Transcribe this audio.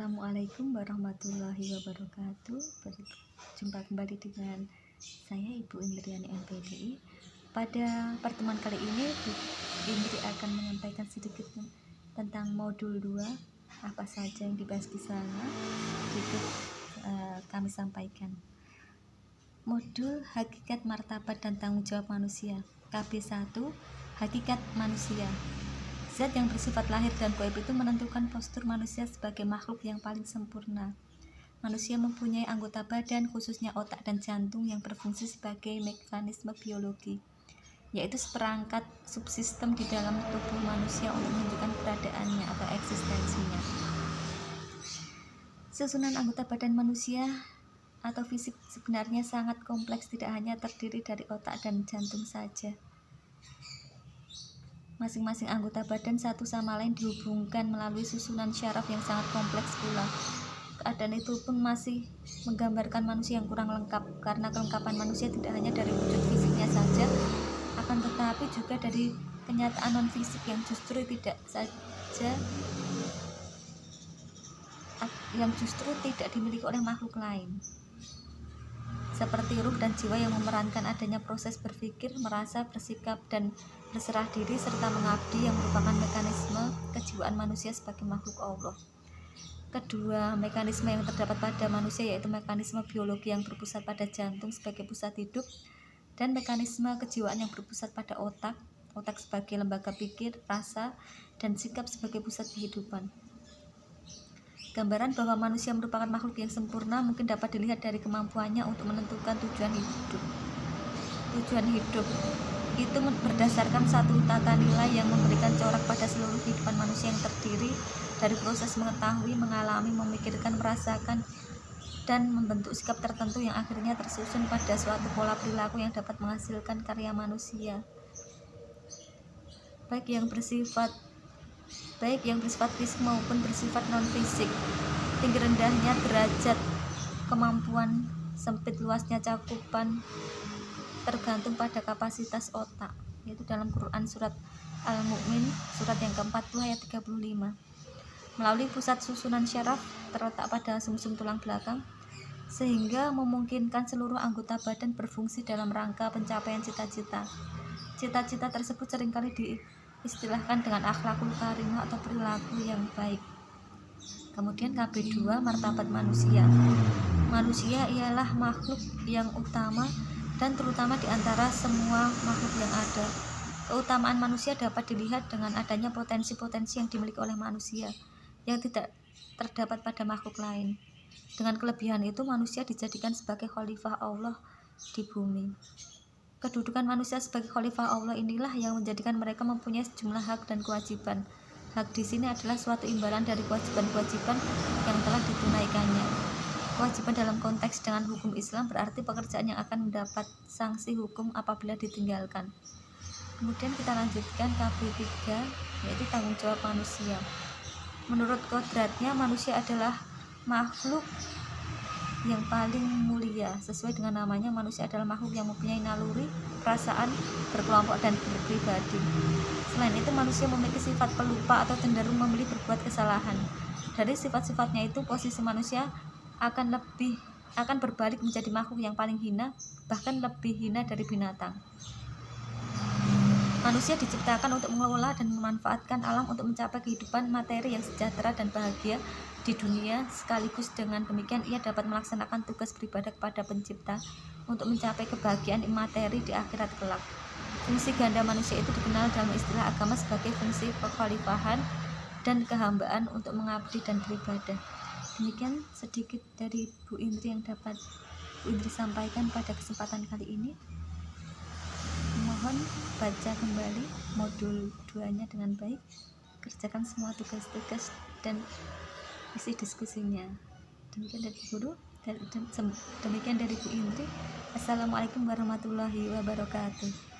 Assalamualaikum warahmatullahi wabarakatuh. Berjumpa kembali dengan saya Ibu Indriani MPDI. Pada pertemuan kali ini Bu Indri akan menyampaikan sedikit tentang modul 2, apa saja yang dibahas di sana. Berikut kami sampaikan. Modul Hakikat Martabat dan Tanggung Jawab Manusia, KB1, Hakikat Manusia. Zat yang bersifat lahir dan gaib itu menentukan postur manusia sebagai makhluk yang paling sempurna. Manusia mempunyai anggota badan, khususnya otak dan jantung, yang berfungsi sebagai mekanisme biologi, yaitu seperangkat subsistem di dalam tubuh manusia untuk menunjukkan keberadaannya atau eksistensinya. Susunan anggota badan manusia atau fisik sebenarnya sangat kompleks, tidak hanya terdiri dari otak dan jantung saja. Masing-masing anggota badan satu sama lain dihubungkan melalui susunan syaraf yang sangat kompleks pula. Keadaan itu pun masih menggambarkan manusia yang kurang lengkap, karena kelengkapan manusia tidak hanya dari wujud fisiknya saja, akan tetapi juga dari kenyataan non-fisik yang justru tidak dimiliki oleh makhluk lain, seperti ruh dan jiwa yang memerankan adanya proses berpikir, merasa, bersikap, dan berserah diri serta mengabdi, yang merupakan mekanisme kejiwaan manusia sebagai makhluk Allah. Kedua mekanisme yang terdapat pada manusia yaitu mekanisme biologi yang berpusat pada jantung sebagai pusat hidup, dan mekanisme kejiwaan yang berpusat pada otak sebagai lembaga pikir, rasa, dan sikap sebagai pusat kehidupan. Gambaran bahwa manusia merupakan makhluk yang sempurna mungkin dapat dilihat dari kemampuannya untuk menentukan tujuan hidup. Tujuan hidup itu berdasarkan satu tata nilai yang memberikan corak pada seluruh kehidupan manusia, yang terdiri dari proses mengetahui, mengalami, memikirkan, merasakan, dan membentuk sikap tertentu yang akhirnya tersusun pada suatu pola perilaku yang dapat menghasilkan karya manusia, baik yang bersifat fisik maupun bersifat non-fisik. Tinggi rendahnya derajat kemampuan, sempit luasnya cakupan, tergantung pada kapasitas otak, yaitu dalam Quran surat Al-Mu'min surat yang ke-40 ayat 35. Melalui pusat susunan syaraf terletak pada sumsum tulang belakang, sehingga memungkinkan seluruh anggota badan berfungsi dalam rangka pencapaian cita-cita. Cita-cita tersebut seringkali diistilahkan dengan akhlakul karimah atau perilaku yang baik. Kemudian KB2, Martabat Manusia. Manusia ialah makhluk yang utama dan terutama di antara semua makhluk yang ada. Keutamaan manusia dapat dilihat dengan adanya potensi-potensi yang dimiliki oleh manusia yang tidak terdapat pada makhluk lain. Dengan kelebihan itu, manusia dijadikan sebagai khalifah Allah di bumi. Kedudukan manusia sebagai khalifah Allah inilah yang menjadikan mereka mempunyai sejumlah hak dan kewajiban. Hak di sini adalah suatu imbalan dari kewajiban-kewajiban yang telah ditunaikannya. Kewajiban dalam konteks dengan hukum Islam berarti pekerjaan yang akan mendapat sanksi hukum apabila ditinggalkan. Kemudian kita lanjutkan KB3, yaitu tanggung jawab manusia. Menurut kodratnya, manusia adalah makhluk yang paling mulia. Sesuai dengan namanya, manusia adalah makhluk yang mempunyai naluri, perasaan, berkelompok, dan berpribadi. Selain itu, manusia memiliki sifat pelupa atau cenderung memilih berbuat kesalahan. Dari sifat-sifatnya itu, posisi manusia akan berbalik menjadi makhluk yang paling hina, bahkan lebih hina dari binatang. Manusia diciptakan untuk mengelola dan memanfaatkan alam untuk mencapai kehidupan materi yang sejahtera dan bahagia di dunia, sekaligus dengan demikian ia dapat melaksanakan tugas beribadah kepada Pencipta untuk mencapai kebahagiaan imateri di akhirat kelak. Fungsi ganda manusia itu dikenal dalam istilah agama sebagai fungsi kekhalifahan dan kehambaan untuk mengabdi dan beribadah. Demikian sedikit dari Bu Indri yang dapat Bu Indri sampaikan pada kesempatan kali ini. Mohon baca kembali modul 2-nya dengan baik, kerjakan semua tugas-tugas dan isi diskusinya. Demikian dari guru, demikian dari Bu Indri. Assalamualaikum warahmatullahi wabarakatuh.